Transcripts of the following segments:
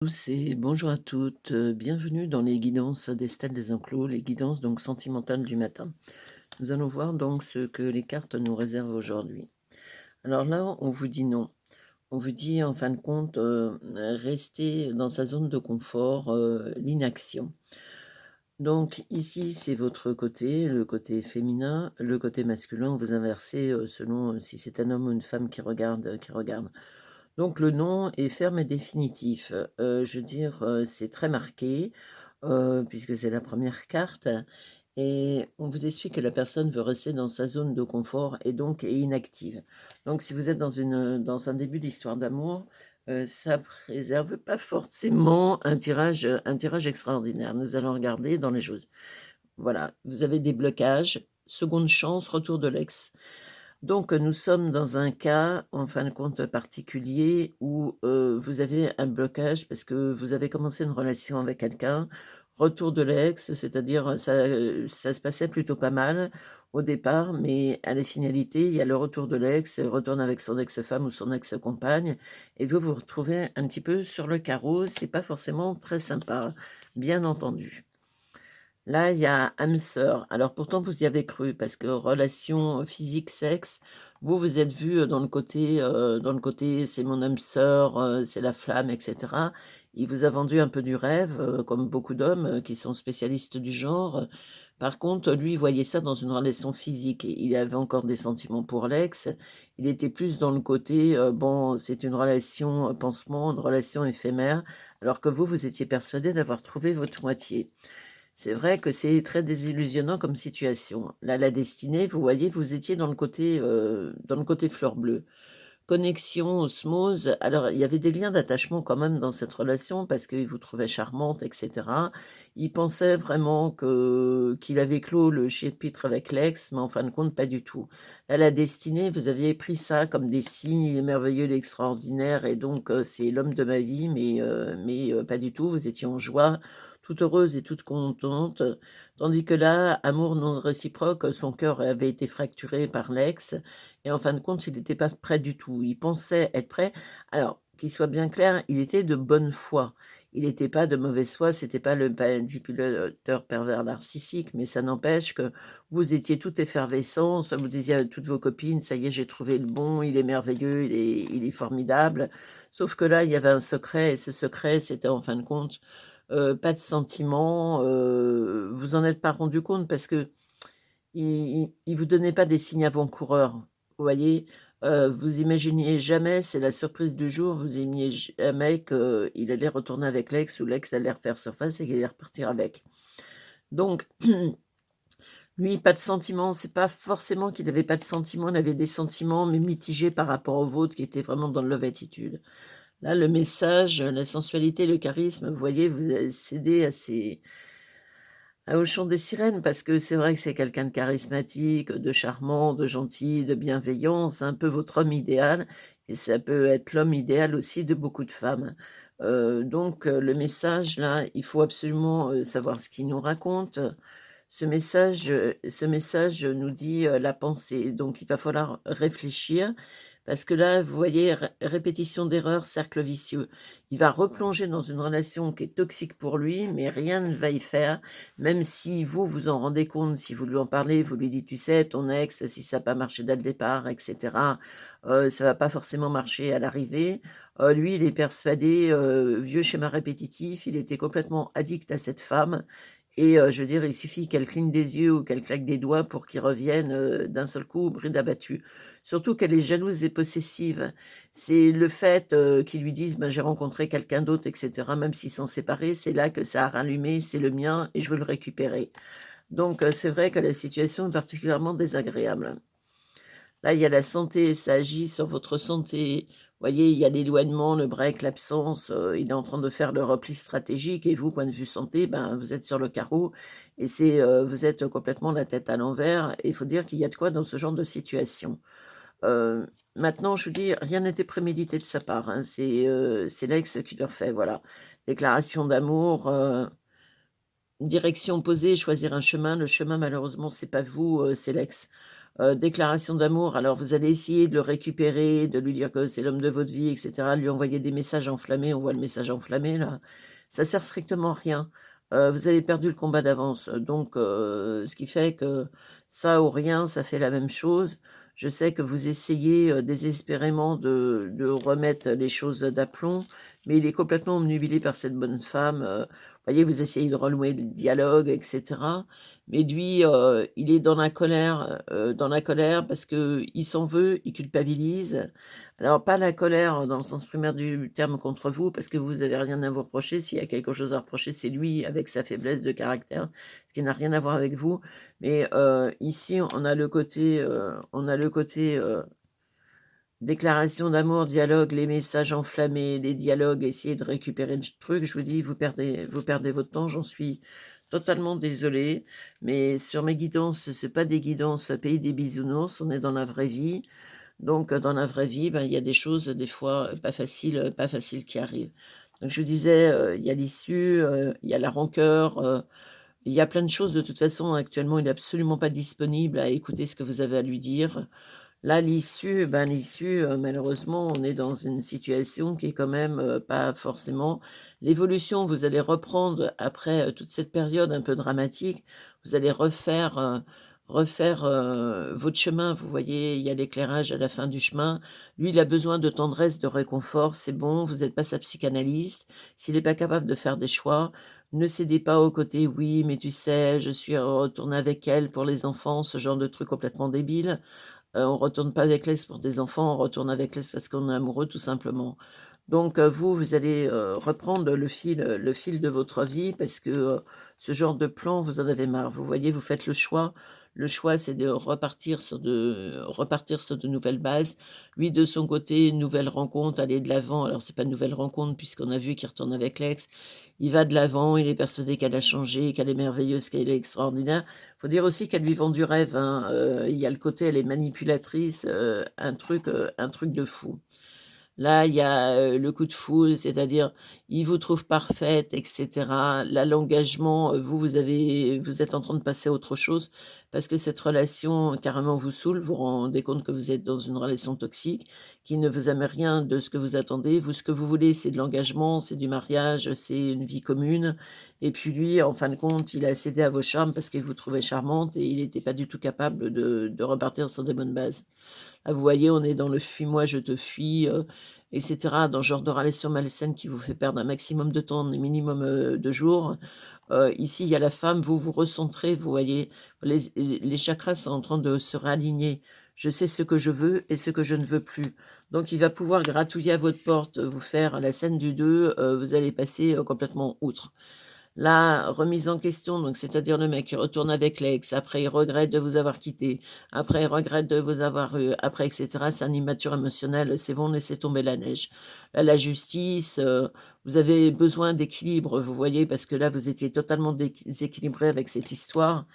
Tous et bonjour à toutes, bienvenue dans les guidances d'Estelle Desenclos, les guidances donc sentimentales du matin. Nous allons voir donc ce que les cartes nous réservent aujourd'hui. Alors là, on vous dit non. On vous dit en fin de compte, rester dans sa zone de confort, l'inaction. Donc ici, c'est votre côté, le côté féminin, le côté masculin, vous inversez, selon, si c'est un homme ou une femme qui regarde. Donc le non est ferme et définitif. Je veux dire, c'est très marqué, puisque c'est la première carte et on vous explique que la personne veut rester dans sa zone de confort et donc est inactive. Donc si vous êtes dans un début d'histoire d'amour, ça préserve pas forcément un tirage extraordinaire. Nous allons regarder dans les choses. Voilà, vous avez des blocages, seconde chance, retour de l'ex. Donc, nous sommes dans un cas, en fin de compte, particulier où, vous avez un blocage parce que vous avez commencé une relation avec quelqu'un. Retour de l'ex, c'est-à-dire, ça se passait plutôt pas mal au départ, mais à la finalité, il y a le retour de l'ex, il retourne avec son ex-femme ou son ex-compagne et vous vous retrouvez un petit peu sur le carreau. C'est pas forcément très sympa, bien entendu. Là, il y a âme sœur. Alors pourtant, vous y avez cru parce que relation, physique, sexe, vous vous êtes vu dans le côté: «C'est mon âme sœur, c'est la flamme» et cetera. Il vous a vendu un peu du rêve, comme beaucoup d'hommes, qui sont spécialistes du genre. Par contre, lui, il voyait ça dans une relation physique et il avait encore des sentiments pour l'ex. Il était plus dans le côté, bon, c'est une relation, pansement, une relation éphémère, alors que vous, vous étiez persuadé d'avoir trouvé votre moitié. C'est vrai que c'est très désillusionnant comme situation. Là, la destinée, vous voyez, vous étiez dans le côté fleur bleue. Connexion, osmose, alors il y avait des liens d'attachement quand même dans cette relation parce qu'il vous trouvait charmante et cetera. Il pensait vraiment qu'il avait clos le chapitre avec l'ex, mais en fin de compte, pas du tout. Là, la destinée, vous aviez pris ça comme des signes, il est merveilleux, il est extraordinaire et donc c'est l'homme de ma vie, mais pas du tout. Vous étiez en joie, toute heureuse et toute contente, tandis que là, amour non réciproque, son cœur avait été fracturé par l'ex et en fin de compte, il n'était pas prêt du tout. Il pensait être prêt. Alors, qu'il soit bien clair, il était de bonne foi. Il n'était pas de mauvaise foi, c'était pas le manipulateur pervers narcissique, mais ça n'empêche que vous étiez toute effervescence, vous disiez à toutes vos copines: «Ça y est, j'ai trouvé le bon, il est merveilleux, il est formidable». Sauf que là, il y avait un secret et ce secret, c'était en fin de compte, pas de sentiments, vous en êtes pas rendu compte parce que il vous donnait pas des signes avant-coureurs, vous voyez? Vous imaginiez jamais, c'est la surprise du jour, vous imaginiez jamais qu'il allait retourner avec l'ex ou l'ex allait refaire surface et qu'il allait repartir avec. Donc lui, pas de sentiments, c'est pas forcément qu'il avait pas de sentiments, il avait des sentiments, mais mitigés par rapport aux vôtres qui étaient vraiment dans le love attitude. Là, le message, la sensualité, le charisme, vous voyez, vous avez cédé au chant des sirènes, parce que c'est vrai que c'est quelqu'un de charismatique, de charmant, de gentil, de bienveillant. C'est un peu votre homme idéal et ça peut être l'homme idéal aussi de beaucoup de femmes. Donc le message là, il faut absolument, savoir ce qu'il nous raconte. Ce message nous dit, la pensée, donc il va falloir réfléchir parce que là, vous voyez, répétition d'erreurs, cercle vicieux. Il va replonger dans une relation qui est toxique pour lui, mais rien ne va y faire, même si vous, vous en rendez compte, si vous lui en parlez, vous lui dites: «Tu sais, ton ex, si ça n'a pas marché dès le départ et cetera, ça va pas forcément marcher à l'arrivée». Lui, il est persuadé, vieux schéma répétitif, il était complètement addict à cette femme et je veux dire, il suffit qu'elle cligne des yeux ou qu'elle claque des doigts pour qu'il revienne, d'un seul coup, bride abattu. Surtout qu'elle est jalouse et possessive. C'est le fait, qu'ils lui disent: «Ben, j'ai rencontré quelqu'un d'autre» et cetera, même s'ils sont séparés, c'est là que ça a rallumé: «C'est le mien et je veux le récupérer». Donc c'est vrai que la situation est particulièrement désagréable. Là, il y a la santé, ça agit sur votre santé. Vous voyez, il y a l'éloignement, le break, l'absence, il est en train de faire le repli stratégique et vous, point de vue santé, ben, vous êtes sur le carreau et vous êtes complètement la tête à l'envers et il faut dire qu'il y a de quoi dans ce genre de situation. Maintenant, je vous dis, rien n'était prémédité de sa part, hein, c'est l'ex qui le fait, voilà. Déclaration d'amour, direction opposée, choisir un chemin. Le chemin malheureusement c'est pas vous, c'est l'ex. Déclaration d'amour, alors vous allez essayer de le récupérer, de lui dire que c'est l'homme de votre vie et cetera, lui envoyer des messages enflammés, on voit le message enflammé là. Ça sert strictement à rien. Vous avez perdu le combat d'avance, donc ce qui fait que ça ou rien, ça fait la même chose. Je sais que vous essayez, désespérément de remettre les choses d'aplomb, mais il est complètement obnubilé par cette bonne femme, voyez, vous essayez de renouer le dialogue et cetera, mais lui, il est dans la colère parce qu'il s'en veut, il culpabilise. Alors pas la colère dans le sens primaire du terme contre vous, parce que vous avez rien à vous reprocher. S'il y a quelque chose à reprocher, c'est lui avec sa faiblesse de caractère, ce qui n'a rien à voir avec vous. Mais, ici, on a le côté, déclaration d'amour, dialogue, les messages enflammés, les dialogues, essayer de récupérer le truc. Je vous dis, vous perdez votre temps, j'en suis totalement désolée, mais sur mes guidances, c'est pas des guidances pays des bisounours, on est dans la vraie vie. Donc, dans la vraie vie, ben, il y a des choses, des fois, pas faciles qui arrivent. Donc je vous disais, il y a l'issue, il y a la rancœur, il y a plein de choses. De toute façon, actuellement, il est absolument pas disponible à écouter ce que vous avez à lui dire. Là, l'issue, malheureusement, on est dans une situation qui est quand même, pas forcément l'évolution. Vous allez reprendre après, toute cette période un peu dramatique, vous allez refaire votre chemin. Vous voyez, il y a l'éclairage à la fin du chemin. Lui, il a besoin de tendresse, de réconfort, c'est bon, vous êtes pas sa psychanalyste. S'il est pas capable de faire des choix, ne cédez pas au côté: «Oui, mais tu sais, je suis retourné avec elle pour les enfants», ce genre de truc complètement débile. On retourne pas avec l'ex pour des enfants, on retourne avec l'ex parce qu'on est amoureux tout simplement. Donc vous allez, reprendre le fil de votre vie parce que, ce genre de plan, vous en avez marre. Vous voyez, vous faites le choix. Le choix, c'est de repartir sur de nouvelles bases. Lui, de son côté, une nouvelle rencontre, aller de l'avant. Alors c'est pas une nouvelle rencontre puisqu'on a vu qu'il retourne avec l'ex. Il va de l'avant, il est persuadé qu'elle a changé, qu'elle est merveilleuse, qu'elle est extraordinaire. Faut dire aussi qu'elle lui vend du rêve, hein, il y a le côté elle est manipulatrice, un truc de fou. Là, il y a, le coup de foudre, c'est-à-dire, il vous trouve parfaite et cetera. Là, l'engagement, vous êtes en train de passer à autre chose parce que cette relation carrément vous saoule. Vous vous rendez compte que vous êtes dans une relation toxique qui ne vous amène rien de ce que vous attendez. Vous, ce que vous voulez, c'est de l'engagement, c'est du mariage, c'est une vie commune et puis lui, en fin de compte, il a cédé à vos charmes parce qu'il vous trouvait charmante et il n'était pas du tout capable de repartir sur de bonnes bases. Ah, vous voyez, on est dans le «fuis-moi, je te fuis», et cetera, dans ce genre de relation malsaine qui vous fait perdre un maximum de temps, un minimum, de jours. Ici, il y a la femme, vous vous recentrez, vous voyez? Les chakras sont en train de se réaligner. Je sais ce que je veux et ce que je ne veux plus. Donc il va pouvoir gratouiller à votre porte, vous faire la scène du 2. Vous allez passer, complètement outre. La remise en question, donc c'est-à-dire le mec qui retourne avec l'ex, après il regrette de vous avoir quitté, après il regrette de vous avoir eu, après et cetera. C'est un immature émotionnel, c'est bon, laissez tomber la neige. Là, la justice, vous avez besoin d'équilibre, vous voyez? Parce que là, vous étiez totalement déséquilibré avec cette histoire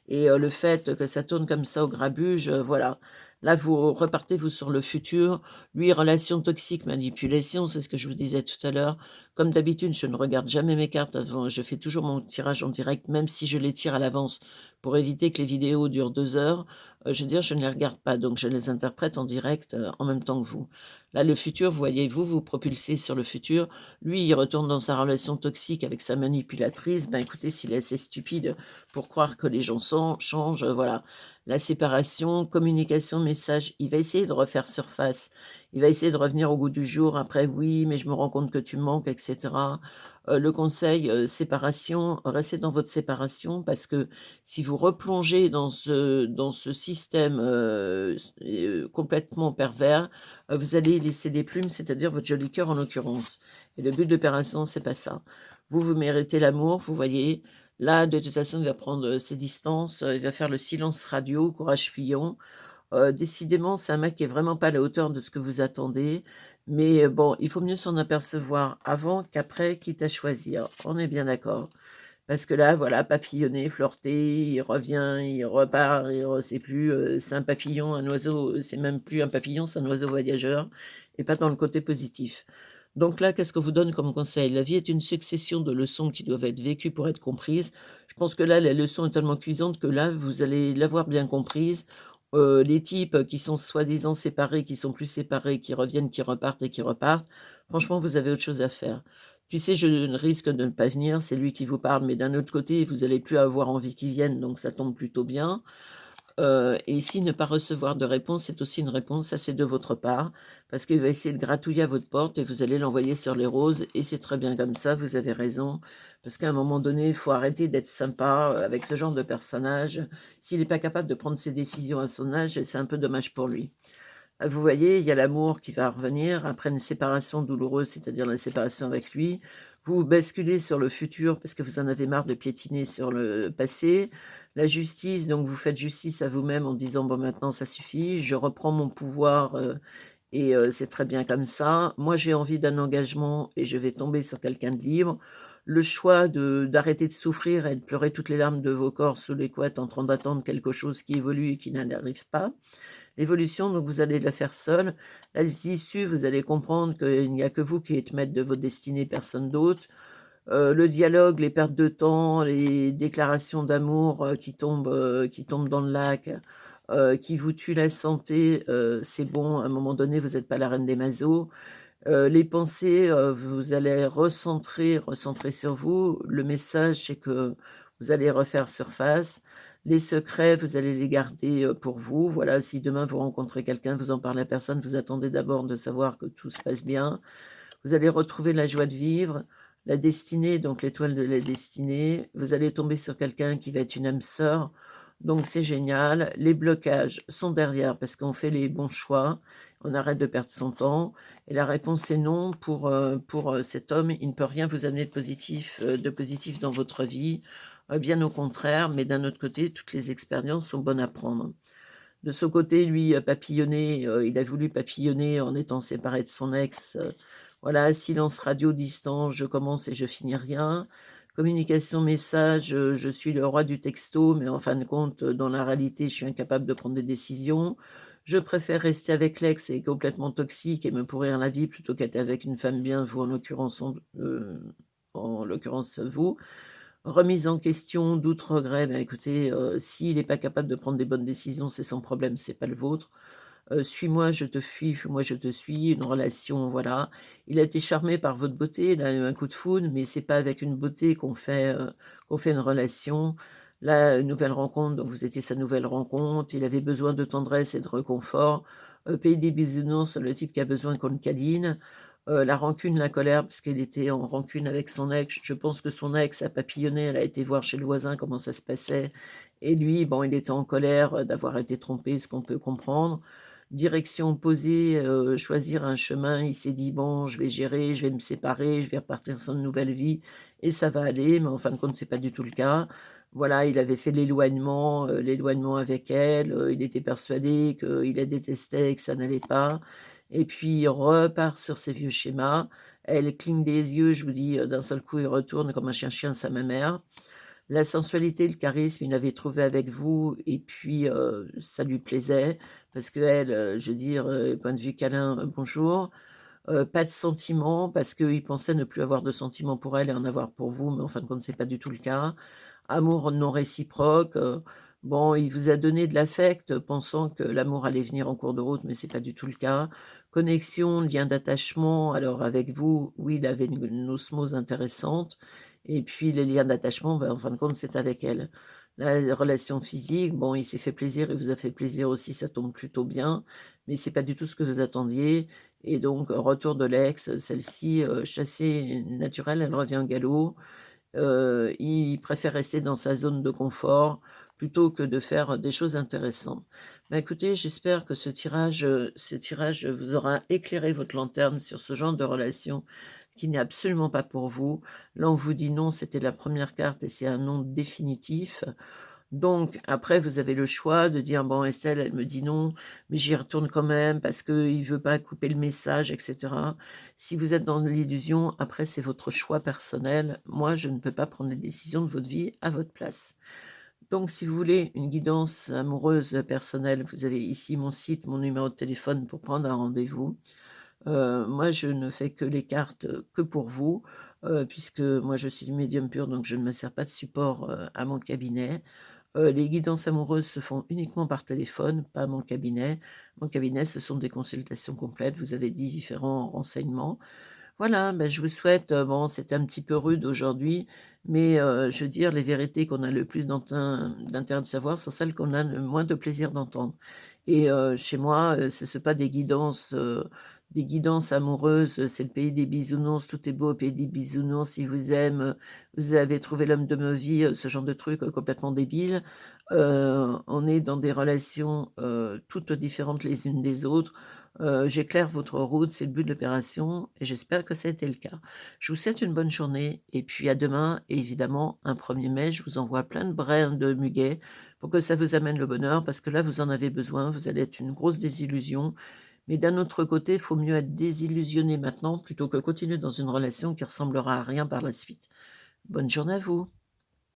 et le fait que ça tourne comme ça au grabuge, voilà. Là, vous repartez, vous, sur le futur. Lui, relation toxique, manipulation, c'est ce que je vous disais tout à l'heure. Comme d'habitude, je ne regarde jamais mes cartes avant, je fais toujours mon tirage en direct, même si je les tire à l'avance pour éviter que les vidéos durent 2 heures. Je veux dire, je ne les regarde pas, donc je les interprète en direct, en même temps que vous. Là, le futur, vous voyez, vous propulsez sur le futur. Lui, il retourne dans sa relation toxique avec sa manipulatrice. Ben, écoutez, s'il est assez stupide pour croire que les gens changent, voilà. La séparation, communication, message, il va essayer de refaire surface. Il va essayer de revenir au goût du jour après: «Oui, mais je me rends compte que tu me manques» et cetera. Le conseil, séparation, restez dans votre séparation parce que si vous replongez dans ce système, complètement pervers, vous allez laisser des plumes, c'est-à-dire votre joli cœur en l'occurrence et le but de l'opération, c'est pas ça. Vous, vous méritez l'amour, vous voyez? Là, de toute façon, il va prendre, ses distances, il va faire le silence radio, courage fuyant. Décidément, c'est un mec qui est vraiment pas à la hauteur de ce que vous attendez, mais bon, il faut mieux s'en apercevoir avant qu'après, quitte à choisir. On est bien d'accord? Parce que là, voilà, papillonner, flirter, il revient, il repart, c'est plus, c'est un papillon, un oiseau, c'est même plus un papillon, c'est un oiseau voyageur et pas dans le côté positif. Donc là, qu'est-ce qu'on vous donne comme conseil? La vie est une succession de leçons qui doivent être vécues pour être comprises. Je pense que là, la leçon est tellement cuisante que là, vous allez l'avoir bien comprise. Les types qui sont soi-disant séparés, qui sont plus séparés, qui reviennent, qui repartent et qui repartent, franchement, vous avez autre chose à faire. Tu sais, je ne risque de ne pas venir, c'est lui qui vous parle, mais d'un autre côté, vous allez plus avoir envie qu'il vienne, donc ça tombe plutôt bien. Et ici, ne pas recevoir de réponse, c'est aussi une réponse, ça c'est de votre part, parce qu'il va essayer de gratouiller à votre porte et vous allez l'envoyer sur les roses et c'est très bien comme ça, vous avez raison. Parce qu'à un moment donné, il faut arrêter d'être sympa, avec ce genre de personnage. S'il n'est pas capable de prendre ses décisions à son âge, c'est un peu dommage pour lui. Vous voyez, il y a l'amour qui va revenir après une séparation douloureuse, c'est-à-dire la séparation avec lui. Vous basculez sur le futur parce que vous en avez marre de piétiner sur le passé. La justice, donc vous faites justice à vous-même en disant: «Bon maintenant ça suffit, je reprends mon pouvoir, c'est très bien comme ça. Moi j'ai envie d'un engagement et je vais tomber sur quelqu'un de libre». Le choix de d'arrêter de souffrir et de pleurer toutes les larmes de vos corps sous les couettes en train d'attendre quelque chose qui évolue et qui n'arrive pas. L'évolution, donc vous allez la faire seule. Les issues, vous allez comprendre qu'il n'y a que vous qui êtes maître de votre destinée, personne d'autre. Le dialogue, les pertes de temps, les déclarations d'amour, qui tombent dans le lac, qui vous tuent la santé, c'est bon, à un moment donné, vous êtes pas la reine des masos. Les pensées, vous allez recentrer sur vous. Le message, c'est que vous allez refaire surface. Les secrets, vous allez les garder, pour vous. Voilà, si demain vous rencontrez quelqu'un, vous en parlez à personne, vous attendez d'abord de savoir que tout se passe bien. Vous allez retrouver la joie de vivre, la destinée, donc l'étoile de la destinée. Vous allez tomber sur quelqu'un qui va être une âme sœur, donc c'est génial. Les blocages sont derrière parce qu'on fait les bons choix, on arrête de perdre son temps et la réponse est non pour, cet homme. Il ne peut rien vous amener de positif dans votre vie, bien au contraire, mais d'un autre côté, toutes les expériences sont bonnes à prendre. De son côté, lui, papillonner, il a voulu papillonner en étant séparé de son ex, voilà, silence radio distant, je commence et je finis rien. Communication message, je suis le roi du texto, mais en fin de compte, dans la réalité, je suis incapable de prendre des décisions. Je préfère rester avec l'ex et complètement toxique et me pourrir la vie plutôt qu'être avec une femme bien, vous en l'occurrence vous. Remise en question, doute, regret, bah, écoutez, s'il est pas capable de prendre des bonnes décisions, c'est son problème, c'est pas le vôtre. Suis-moi, je te fuis, fuis-moi, je te suis, une relation, voilà. Il a été charmé par votre beauté, il a eu un coup de foudre, mais c'est pas avec une beauté qu'on fait une relation. Là, une nouvelle rencontre, donc vous étiez sa nouvelle rencontre, il avait besoin de tendresse et de réconfort. Pays des bisounours, le type qui a besoin qu'on le câline. La rancune, la colère, parce qu'elle était en rancune avec son ex. Je pense que son ex a papillonné, elle a été voir chez le voisin comment ça se passait et lui, bon, il était en colère, d'avoir été trompé, ce qu'on peut comprendre. Direction opposée, choisir un chemin, il s'est dit: «Bon, je vais gérer, je vais me séparer, je vais repartir sur une nouvelle vie et ça va aller», mais en fin de compte, c'est pas du tout le cas. Voilà, il avait fait l'éloignement avec elle, il était persuadé qu'il la détestait et que ça n'allait pas et puis il repart sur ses vieux schémas. Elle cligne des yeux, je vous dis, d'un seul coup, il retourne comme un chien sa mère. La sensualité, le charisme, il l'avait trouvé avec vous et puis, ça lui plaisait parce qu'elle, je veux dire, point de vue câlin, bonjour. Pas de sentiments parce qu'il pensait ne plus avoir de sentiments pour elle et en avoir pour vous, mais en fin de compte, c'est pas du tout le cas. Amour non réciproque, bon, il vous a donné de l'affect, pensant que l'amour allait venir en cours de route, mais c'est pas du tout le cas. Connexion, lien d'attachement, alors avec vous, oui, il avait une osmose intéressante et puis les liens d'attachement, ben, en fin de compte, c'est avec elle. La relation physique, bon, il s'est fait plaisir, il vous a fait plaisir aussi, ça tombe plutôt bien, mais c'est pas du tout ce que vous attendiez et donc retour de l'ex, celle-ci, chassée naturelle, elle revient au galop. Il préfère rester dans sa zone de confort plutôt que de faire des choses intéressantes. Bah, écoutez, j'espère que ce tirage vous aura éclairé votre lanterne sur ce genre de relation qui n'est absolument pas pour vous. Là, on vous dit non, c'était la première carte et c'est un non définitif. Donc après, vous avez le choix de dire: «Bon, Estelle, elle me dit non, mais j'y retourne quand même parce qu'il veut pas couper le message et cetera». Si vous êtes dans l'illusion, après, c'est votre choix personnel. Moi, je ne peux pas prendre les décisions de votre vie à votre place. Donc si vous voulez une guidance amoureuse personnelle, vous avez ici mon site, mon numéro de téléphone pour prendre un rendez-vous. Moi, je ne fais que les cartes, que pour vous, puisque moi je suis médium pur, donc je ne me sers pas de support, à mon cabinet. Les guidances amoureuses se font uniquement par téléphone, pas à mon cabinet. Mon cabinet, ce sont des consultations complètes, vous avez différents renseignements. Voilà, ben, je vous souhaite, bon, c'était un petit peu rude aujourd'hui, mais je veux dire, les vérités qu'on a le plus d'intérêt de savoir sont celles qu'on a le moins de plaisir d'entendre et chez moi, ce sont pas des guidances amoureuses, c'est le pays des bisounours, tout est beau au pays des bisounours, il vous aime, vous avez trouvé l'homme de ma vie, ce genre de trucs, complètement débiles. On est dans des relations, toutes différentes les unes des autres. J'éclaire votre route, c'est le but de l'opération et j'espère que ça a été le cas. Je vous souhaite une bonne journée et puis à demain et évidemment un 1er mai, je vous envoie plein de brins de muguet pour que ça vous amène le bonheur parce que là, vous en avez besoin, vous allez être une grosse désillusion. Mais d'un autre côté, il faut mieux être désillusionné maintenant plutôt que continuer dans une relation qui ressemblera à rien par la suite. Bonne journée à vous.